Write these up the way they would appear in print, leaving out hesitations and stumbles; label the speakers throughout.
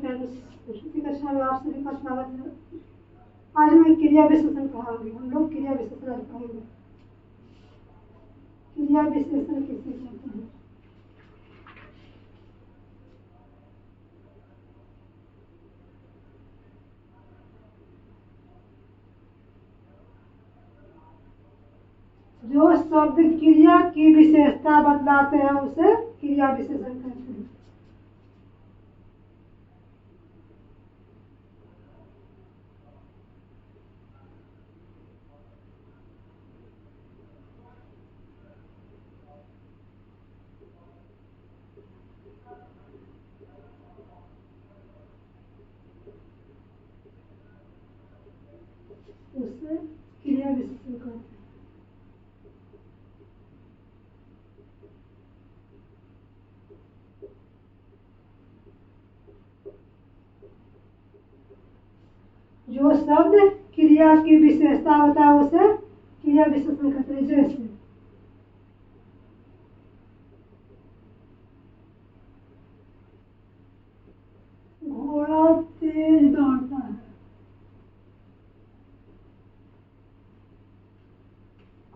Speaker 1: Friends, पिछली कक्षा में आप सभी का स्वागत है। आज मैं क्रिया विशेषण पढ़ाऊंगी। हम लोग क्रिया विशेषण आज पढ़ेंगे। क्रिया विशेषण किसे कहते हैं? जो शब्द क्रिया की विशेषता बतलाते हैं उसे क्रिया विशेषण कहते हैं। उसे क्रिया विशेषण कहते हैं। जो शब्द क्रिया की विशेषता होता है उसे क्रिया विशेषण कहते हैं। जैसे घोड़ा तेज दौड़ता है।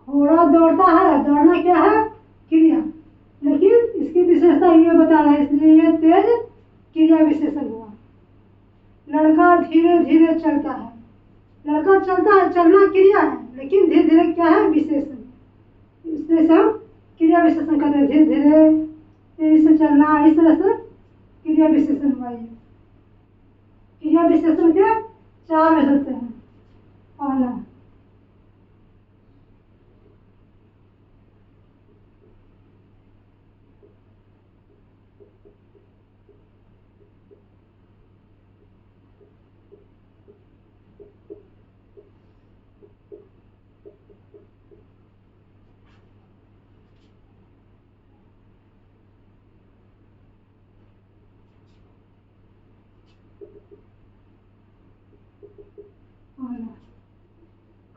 Speaker 1: घोड़ा दौड़ता है, दौड़ना क्या है? क्रिया, लेकिन इसकी विशेषता ये बता रहा है, इसलिए ये तेज क्रिया विशेषण हुआ। लड़का धीरे धीरे चलता है। लड़का चलता है, चलना क्रिया है, लेकिन धीरे धीरे क्या है? विशेषण। इसलिए से हम क्रिया विशेषण कहते हैं। धीरे धीरे तेजी से चलना, इस तरह से क्रिया विशेषण हुआ। ये क्रिया विशेषण के चार होते हैं। पहला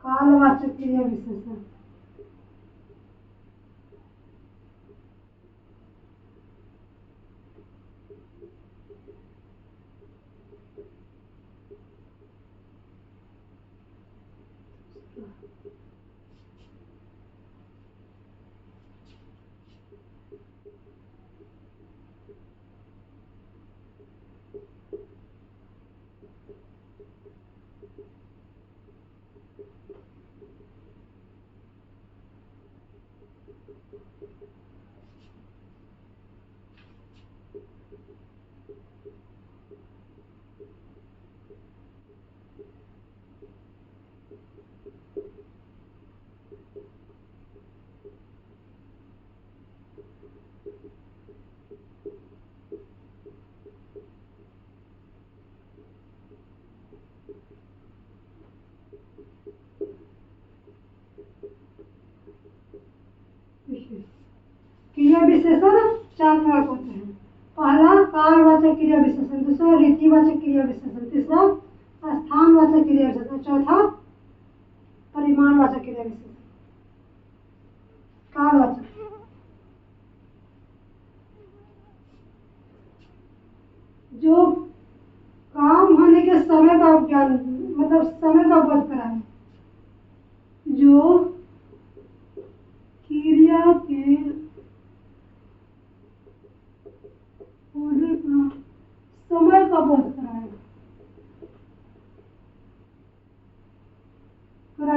Speaker 1: कालवाचक क्रिया विशेषण। क्रिया विशेषण चार प्रकार होते हैं। पहला कालवाचक क्रिया विशेषण, दूसरा रीतिवाचक क्रिया विशेषण, तीसरा स्थानवाचक क्रिया विशेषण, चौथा परिमाणवाचक क्रिया विशेषण। कालवाचक जो काम होने के समय का ज्ञान, मतलब समय का बोध कराए। जो क्रिया के होने का समय का बोध कराए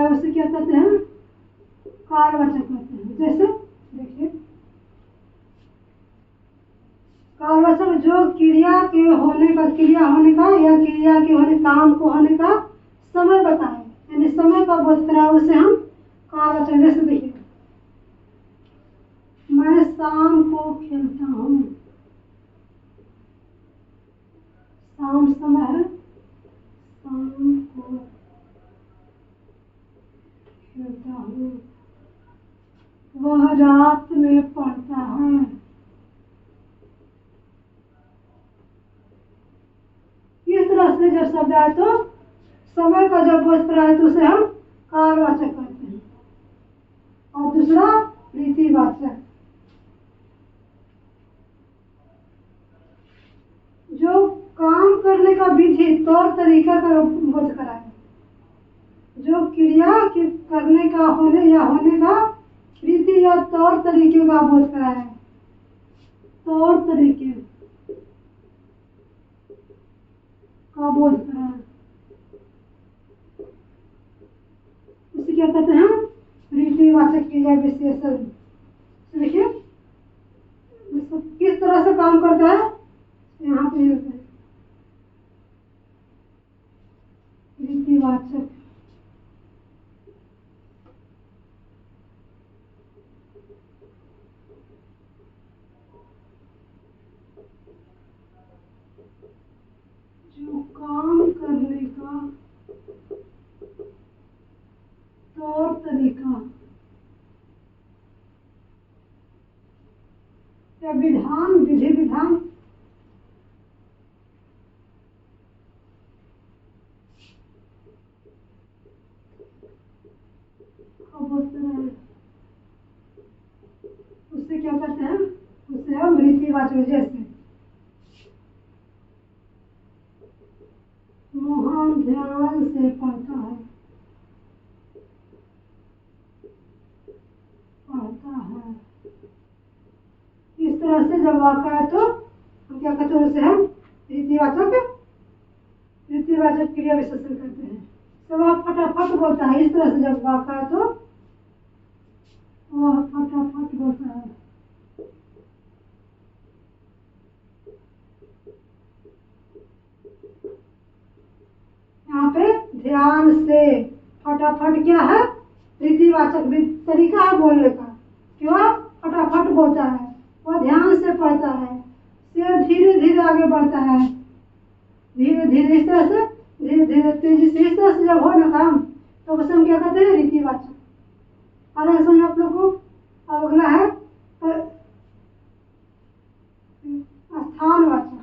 Speaker 1: उसे क्या कहते हैं? कालवाचक कहते हैं। जैसे देखिए, कालवाचक जो क्रिया के होने का, क्रिया होने का या क्रिया के होने, काम को होने का समय बताए, यानी समय का बोध कराए, उसे हम कालवाचक। जैसे देखिए, मैं शाम को खेलता हूँ। शाम समय है, शाम को खेलता हूँ। वह रात में पढ़ता है। इस तरह से जब शब्द आए तो समय का जब बोध कराए तो उसे हम कालवाचक कहते हैं। और दूसरा रीतिवाचक, जो काम कर विधि तौर तरीका का बोध कराए। जो क्रिया के करने का होने या होने का रीति या तौर तरीके का बोध कराए। तौर तरीके का बोध कराए, उसे क्या कहते हैं? रीतिवाचक क्रिया विशेषण। देखिए इसको किस तरह से काम करता है, यहाँ पे रीतिवाचक जो काम करने का तौर तरीका या विधान, विधि विधान उससे क्या कहते हैं? उसे हम रीतिवाचक। जैसे मोहन ध्यान से पढ़ता है, पढ़ता है, इस तरह से जब वाक्य है तो हम क्या कहते हैं? उसे हम रीतिवाचक रीतिवाचक क्रिया विशेषण करते हैं। तो वह फटाफट बोलता है, इस तरह से जब वाक्य है तो वह फटाफट बोलता है। यहाँ पे ध्यान से फटाफट क्या है? रीतिवाचक तरीका है बोलने का कि वह फटाफट बोलता है, वह ध्यान से पढ़ता है, सिर धीरे धीरे आगे बढ़ता है, धीरे धीरे इस तरह से, धीरे धीरे तेजी से, इस तरह से जब हो ना काम तो उसे हम क्या कहते हैं? रीतिवाचक। और ऐसा समझ आप लोग को। अब अगला है स्थानवाचक।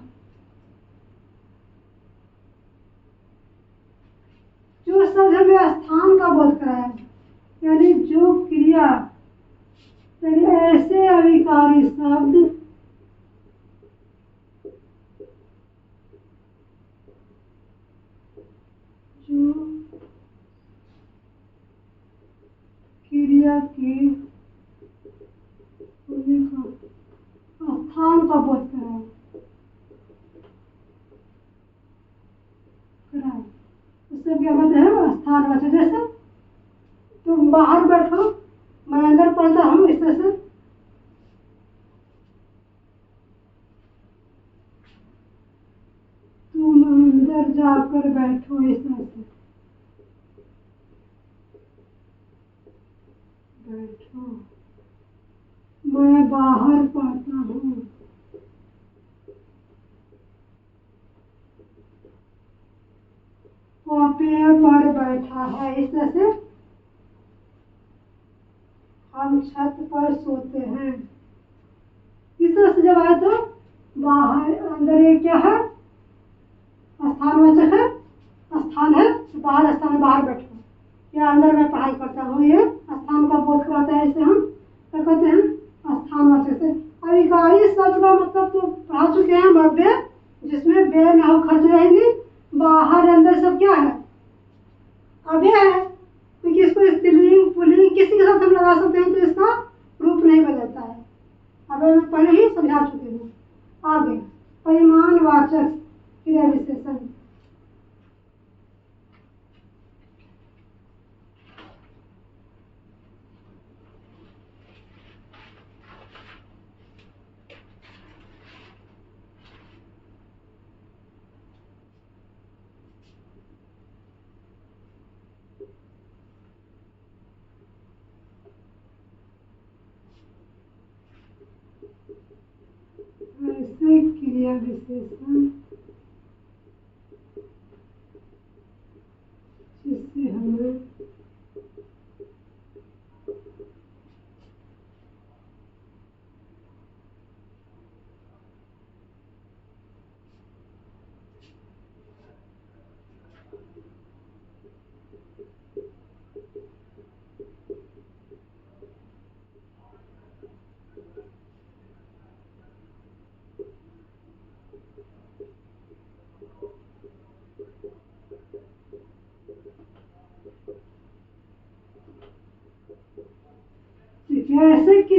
Speaker 1: जो शब्द हमें स्थान का बोध कराया, यानी जो क्रिया, यानी ऐसे अविकारी शब्द जो क्रिया के स्थान का बोध कराए। उससे क्या कहते हैं? स्थानवाचक। जैसे तुम बाहर बैठो, मैं अंदर पढ़ता हूँ, इस तरह से तुम अंदर जाकर बैठो, इस तरह से बैठो, मैं बाहर पढ़ता हूँ, वह पेड़ पर बैठा है, इस तरह से हम छत पर सोते हैं। इस तरह से जब आए तो बाहर अंदर ये क्या है? स्थानवाचक है। स्थान है बाहर, स्थान है बाहर बैठो, या अंदर मैं पढ़ाई करता हूँ, ये स्थान का बोध कराता है। इसे हम क्या कहते हैं? स्थानवाचक से। अविकारी शब्द का मतलब तो पढ़ा चुके हैं, भव्य, जिसमें बे न हो, खर्च रहेगी, बाहर अंदर सब क्या है? अव्यय है, क्योंकि इसको स्त्रीलिंग पुल्लिंग किसी के साथ हम लगा सकते हैं तो इसका रूप नहीं बदलता है। अब मैं पहले ही समझा चुकी हूँ। आगे परिमाणवाचक क्रिया विशेषण। ऐसे क्रिया विशेषण जिससे हमें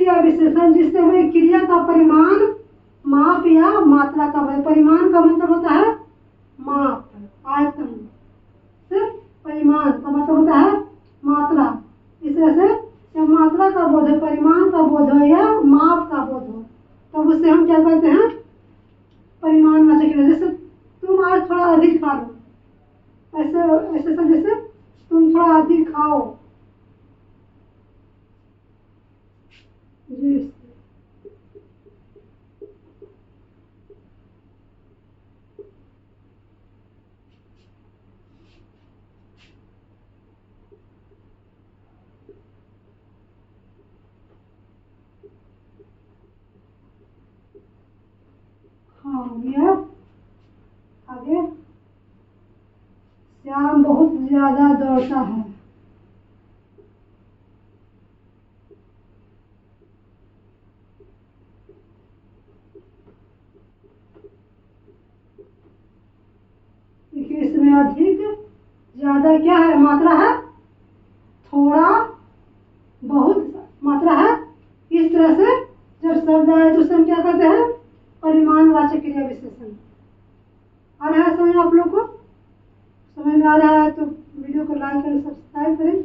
Speaker 1: क्रिया विशेषण जिससे हमें क्रिया का परिमाण, माप या मात्रा का परिमाण का मतलब होता है माप, आयतन। सिर्फ परिमाण का मतलब होता है मात्रा। इस तरह से जब मात्रा का बोध हो, परिमाण का बोध हो या माप का बोध हो, तब उससे हम क्या कहते हैं, परिमाणवाचक क्रिया। जैसे तुम आज थोड़ा अधिक खा लो, ऐसे ऐसे सब, जैसे तुम थोड़ा अधिक खाओ जी। हाँ भैया आगे, श्याम बहुत ज्यादा दौड़ता है। देखिए इसमें अधिक ज्यादा क्या है, मात्रा है, थोड़ा बहुत मात्रा है। इस तरह से जब शब्द आए तो उससे हम क्या कहते हैं, परिमाणवाचक क्रिया विशेषण। आ रहा है समझ आप लोग को? समझ में आ रहा है तो वीडियो को लाइक और सब्सक्राइब करें।